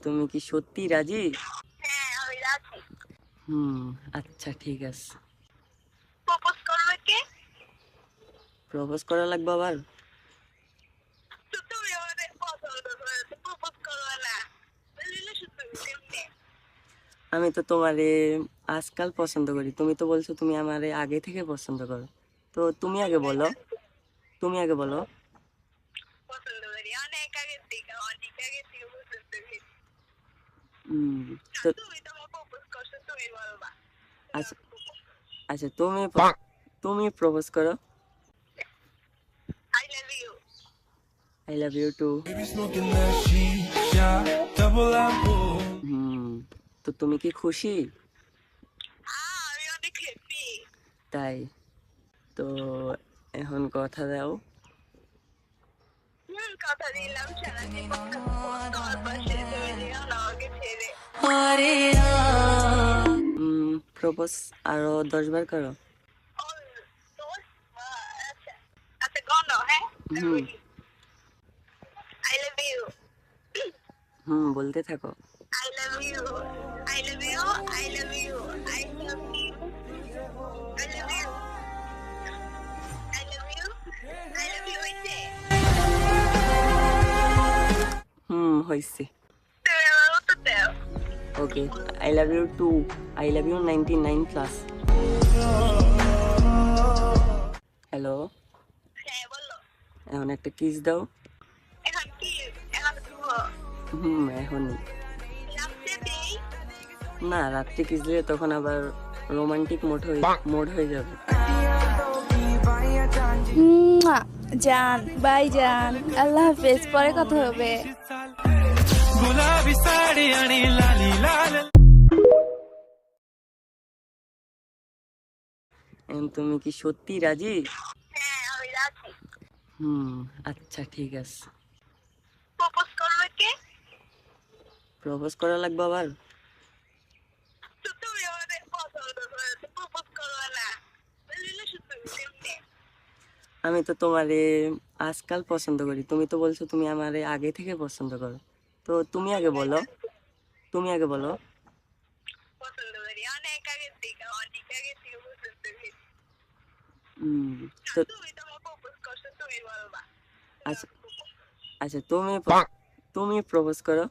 তুমি কি সত্যি রাজি? হ্যাঁ আমি রাজি। হুম, আচ্ছা ঠিক আছে। প্রপোজ করবে কে? প্রপোজ করা লাগবে আবার? তো তুমি আমাদের পছন্দ করে প্রপোজ করবে না, রিলেশন তুমি কেমনে? আমি তো তোমারে আজকাল পছন্দ করি, তুমি তো বলছো তুমি আমারে আগে থেকে পছন্দ করো। তো তুমি আগে বলো, তুমি আগে বলো। পছন্দ করি অনেক আগে থেকে, অনেক আগে থেকে পছন্দ করি। হুম, তো তুমি তো আমার প্রপোজ করছো, তুমি বলবা। আচ্ছা আচ্ছা তুমি প্রপোজ করো। I love you. I love you too. Hmm, তো তুমি কি খুশি? আমি অনেক হ্যাপি। তাই? তো এখন কথা দাও। কথা দিলাম সারা জীবন থাকবো তোমার পাশে, তুমি যেও না আমাকে ছেড়ে। প্রপোজ আরো 10 বার করো। আচ্ছা আচ্ছা গণ, হ্যাঁ আমি হুম বলি আই লাভ ইউ। বলতে থাকো। I love you. I love you. I love you. I love you. I love you. I love you. I love you. হইছে? হয়েছে। তুমি আমার উত্তর দাও। Okay, I love you too. I love you 99+। Hello, হ্যাঁ বলো। এখন একটা কিস দাও। এখন কি? এখন ঘুমো। এখনই রাত্রে দেই। না, রাত্রে কিস দিলে তখন আবার রোমান্টিক মোড হয়ে যাবে। জান বাই জান, আল্লাহ হাফেজ, পরে কথা হবে। गुलाबी साड़ी आणि लाली लाल। তুমি কি সত্যি রাজি? হ্যাঁ আমি রাজি। আচ্ছা ঠিক আছে। প্রপোজ করবে কে? প্রপোজ করা লাগবে আবার? তো তুমি আমাদের পছন্দ করে প্রপোজ করবে না, রিলেশন তুমি কেমনে? আমি তো তোমারে আজকাল পছন্দ করি, তুমি তো বলছো তুমি আমারে আগে থেকে পছন্দ করো। তো তুমি আগে বলো, তুমি আগে বলো। পছন্দ করি অনেক আগে থেকে, অনেক আগে থেকে পছন্দ করি। হুম, তো তুমি তো আমার প্রপোজ করছো, তুমি বলবা। আচ্ছা আচ্ছা তুমি প্রপোজ করো।